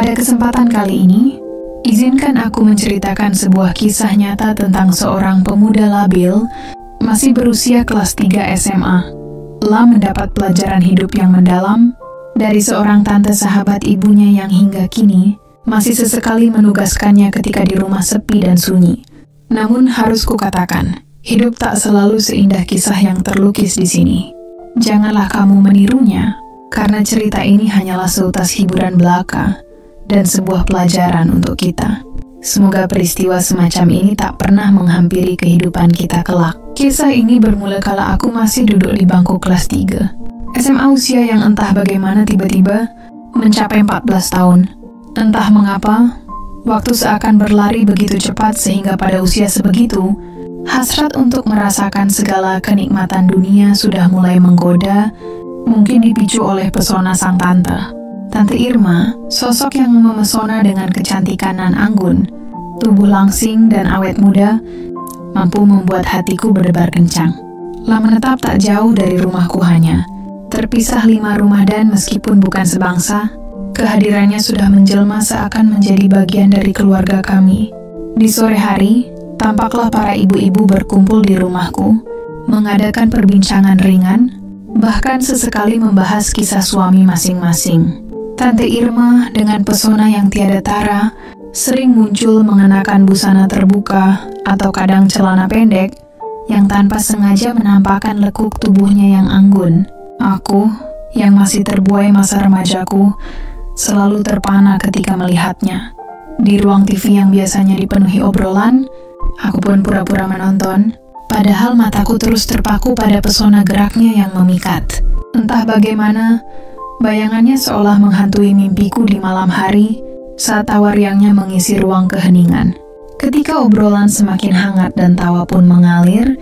Pada kesempatan kali ini, izinkan aku menceritakan sebuah kisah nyata tentang seorang pemuda labil masih berusia kelas 3 SMA. Telah mendapat pelajaran hidup yang mendalam dari seorang tante sahabat ibunya yang hingga kini masih sesekali menugaskannya ketika di rumah sepi dan sunyi. Namun harus kukatakan, hidup tak selalu seindah kisah yang terlukis di sini. Janganlah kamu menirunya, karena cerita ini hanyalah seutas hiburan belaka dan sebuah pelajaran untuk kita. Semoga peristiwa semacam ini tak pernah menghampiri kehidupan kita kelak. Kisah ini bermula kala aku masih duduk di bangku kelas 3. SMA usia yang entah bagaimana tiba-tiba mencapai 14 tahun. Entah mengapa, waktu seakan berlari begitu cepat sehingga pada usia sebegitu, hasrat untuk merasakan segala kenikmatan dunia sudah mulai menggoda, mungkin dipicu oleh pesona sang tante. Tante Irma, sosok yang memesona dengan kecantikan nan anggun, tubuh langsing dan awet muda, mampu membuat hatiku berdebar kencang. Lah menetap tak jauh dari rumahku hanya, terpisah 5 rumah dan meskipun bukan sebangsa, kehadirannya sudah menjelma seakan menjadi bagian dari keluarga kami. Di sore hari, tampaklah para ibu-ibu berkumpul di rumahku, mengadakan perbincangan ringan, bahkan sesekali membahas kisah suami masing-masing. Tante Irma dengan pesona yang tiada tara, sering muncul mengenakan busana terbuka atau kadang celana pendek yang tanpa sengaja menampakkan lekuk tubuhnya yang anggun. Aku, yang masih terbuai masa remajaku, selalu terpana ketika melihatnya. Di ruang TV yang biasanya dipenuhi obrolan, aku pun pura-pura menonton, padahal mataku terus terpaku pada pesona geraknya yang memikat. Entah bagaimana, bayangannya seolah menghantui mimpiku di malam hari saat tawa riangnya mengisi ruang keheningan. Ketika obrolan semakin hangat dan tawa pun mengalir,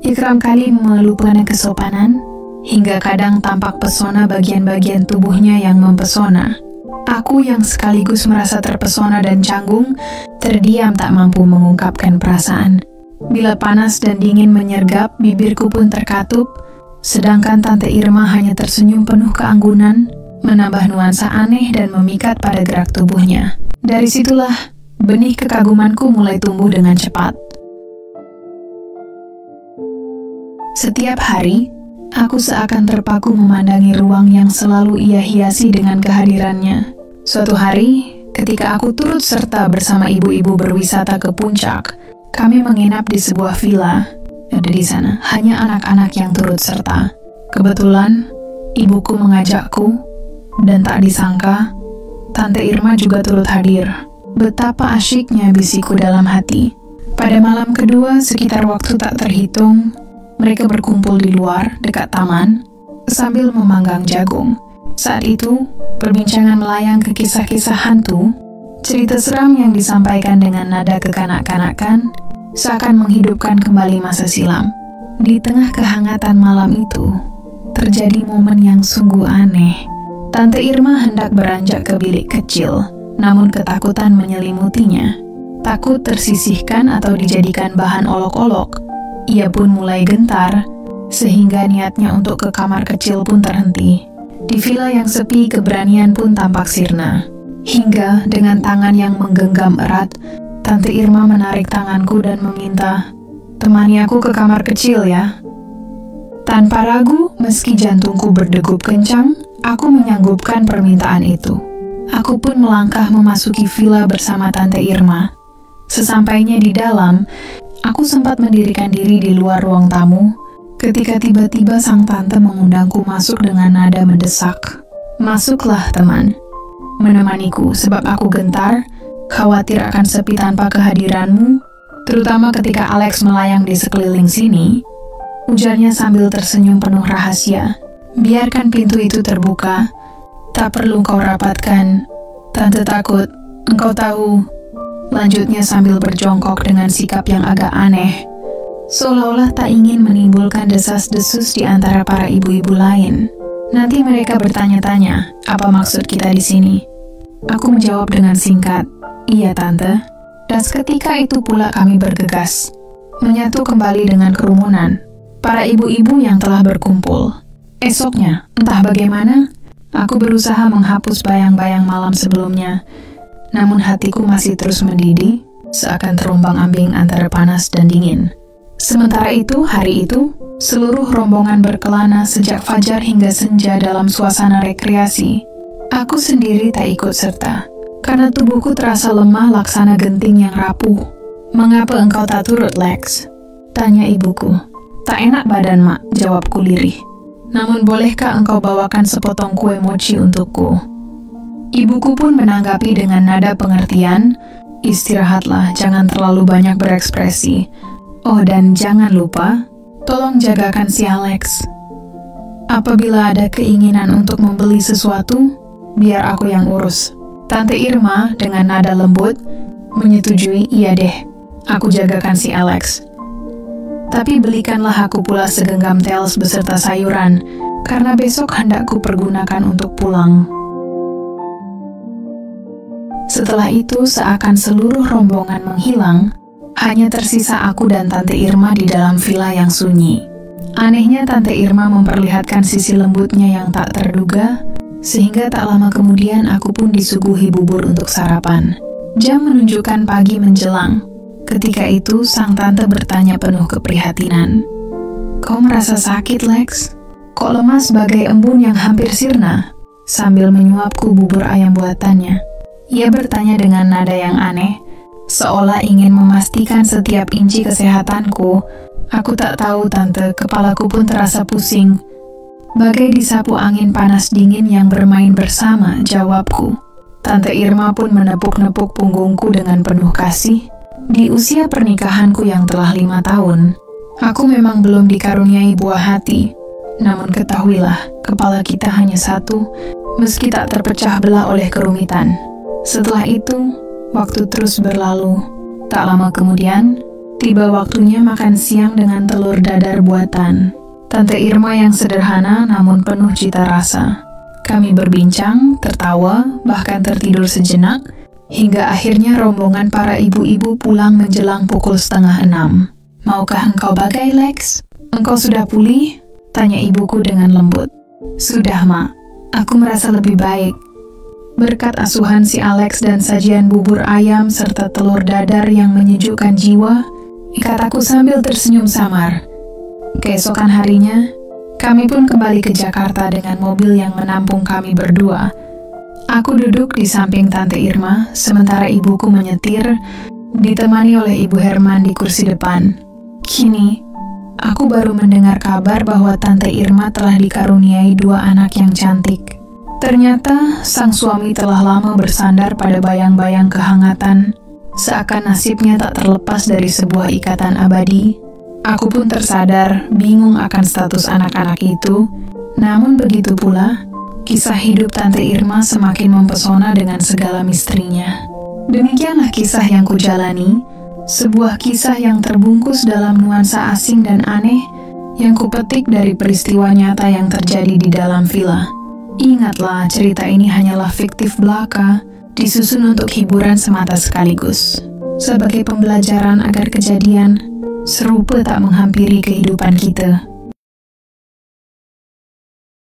ikram kali melupakan kesopanan, hingga kadang tampak pesona bagian-bagian tubuhnya yang mempesona. Aku yang sekaligus merasa terpesona dan canggung, terdiam tak mampu mengungkapkan perasaan. Bila panas dan dingin menyergap, bibirku pun terkatup, sedangkan Tante Irma hanya tersenyum penuh keanggunan, menambah nuansa aneh dan memikat pada gerak tubuhnya. Dari situlah, benih kekagumanku mulai tumbuh dengan cepat. Setiap hari, aku seakan terpaku memandangi ruang yang selalu ia hiasi dengan kehadirannya. Suatu hari, ketika aku turut serta bersama ibu-ibu berwisata ke puncak, kami menginap di sebuah villa. Ada di sana hanya anak-anak yang turut serta. Kebetulan, ibuku mengajakku, dan tak disangka, Tante Irma juga turut hadir. Betapa asyiknya bisiku dalam hati. Pada malam kedua, sekitar waktu tak terhitung, mereka berkumpul di luar, dekat taman, sambil memanggang jagung. Saat itu, perbincangan melayang ke kisah-kisah hantu, cerita seram yang disampaikan dengan nada kekanak-kanakan, seakan menghidupkan kembali masa silam. Di tengah kehangatan malam itu, terjadi momen yang sungguh aneh. Tante Irma hendak beranjak ke bilik kecil, namun ketakutan menyelimutinya. Takut tersisihkan atau dijadikan bahan olok-olok, ia pun mulai gentar, sehingga niatnya untuk ke kamar kecil pun terhenti. Di villa yang sepi, keberanian pun tampak sirna. Hingga dengan tangan yang menggenggam erat, Tante Irma menarik tanganku dan meminta, "Temani aku ke kamar kecil ya." Tanpa ragu, meski jantungku berdegup kencang, aku menyanggupkan permintaan itu. Aku pun melangkah memasuki villa bersama Tante Irma. Sesampainya di dalam, aku sempat mendirikan diri di luar ruang tamu, ketika tiba-tiba sang tante mengundangku masuk dengan nada mendesak. "Masuklah, teman. Menemaniku sebab aku gentar, khawatir akan sepi tanpa kehadiranmu, terutama ketika Alex melayang di sekeliling sini," ujarnya sambil tersenyum penuh rahasia. "Biarkan pintu itu terbuka. Tak perlu kau rapatkan. Tante takut, engkau tahu," lanjutnya sambil berjongkok dengan sikap yang agak aneh, seolah-olah tak ingin menimbulkan desas-desus di antara para ibu-ibu lain. Nanti mereka bertanya-tanya, apa maksud kita di sini? Aku menjawab dengan singkat, "Iya, Tante." Dan seketika itu pula kami bergegas, menyatu kembali dengan kerumunan para ibu-ibu yang telah berkumpul. Esoknya, entah bagaimana, Aku berusaha menghapus bayang-bayang malam sebelumnya, namun hatiku masih terus mendidih, seakan terombang-ambing antara panas dan dingin. Sementara itu, hari itu, seluruh rombongan berkelana sejak fajar hingga senja dalam suasana rekreasi. Aku sendiri tak ikut serta, karena tubuhku terasa lemah laksana genting yang rapuh. "Mengapa engkau tak turut, Lex?" tanya ibuku. "Tak enak badan, Mak," jawabku lirih. "Namun bolehkah engkau bawakan sepotong kue mochi untukku?" Ibuku pun menanggapi dengan nada pengertian, "Istirahatlah, jangan terlalu banyak berekspresi. Oh, dan jangan lupa, tolong jagakan si Alex. Apabila ada keinginan untuk membeli sesuatu, biar aku yang urus." Tante Irma dengan nada lembut menyetujui, "Iya deh, aku jagakan si Alex. Tapi belikanlah aku pula segenggam tels beserta sayuran, karena besok hendak ku pergunakan untuk pulang." Setelah itu, seakan seluruh rombongan menghilang, hanya tersisa aku dan Tante Irma di dalam villa yang sunyi. Anehnya, Tante Irma memperlihatkan sisi lembutnya yang tak terduga, sehingga tak lama kemudian aku pun disuguhi bubur untuk sarapan. Jam menunjukkan pagi menjelang. Ketika itu, sang tante bertanya penuh keprihatinan, "Kau merasa sakit, Lex? Kok lemas bagai embun yang hampir sirna?" Sambil menyuapku bubur ayam buatannya. Ia bertanya dengan nada yang aneh, seolah ingin memastikan setiap inci kesehatanku. "Aku tak tahu, Tante, kepalaku pun terasa pusing. Bagai disapu angin panas dingin yang bermain bersama," jawabku. Tante Irma pun menepuk-nepuk punggungku dengan penuh kasih. Di usia pernikahanku yang telah 5 tahun, aku memang belum dikaruniai buah hati. Namun ketahuilah, kepala kita hanya satu, meski tak terpecah belah oleh kerumitan. Setelah itu, waktu terus berlalu. Tak lama kemudian, tiba waktunya makan siang dengan telur dadar buatan Tante Irma yang sederhana namun penuh cita rasa. Kami berbincang, tertawa, bahkan tertidur sejenak, hingga akhirnya rombongan para ibu-ibu pulang menjelang pukul 5:30. "Maukah engkau bagai, Lex? Engkau sudah pulih?" tanya ibuku dengan lembut. "Sudah, Mak. Aku merasa lebih baik." Berkat asuhan si Alex dan sajian bubur ayam serta telur dadar yang menyejukkan jiwa, kataku sambil tersenyum samar. Keesokan harinya, kami pun kembali ke Jakarta dengan mobil yang menampung kami berdua. Aku duduk di samping Tante Irma, sementara ibuku menyetir, ditemani oleh Ibu Herman di kursi depan. Kini, aku baru mendengar kabar bahwa Tante Irma telah dikaruniai 2 anak yang cantik. Ternyata, sang suami telah lama bersandar pada bayang-bayang kehangatan, seakan nasibnya tak terlepas dari sebuah ikatan abadi. Aku pun tersadar, bingung akan status anak-anak itu, namun begitu pula, kisah hidup Tante Irma semakin mempesona dengan segala misterinya. Demikianlah kisah yang kujalani, sebuah kisah yang terbungkus dalam nuansa asing dan aneh yang kupetik dari peristiwa nyata yang terjadi di dalam villa. Ingatlah, cerita ini hanyalah fiktif belaka, disusun untuk hiburan semata sekaligus, sebagai pembelajaran agar kejadian serupa tak menghampiri kehidupan kita.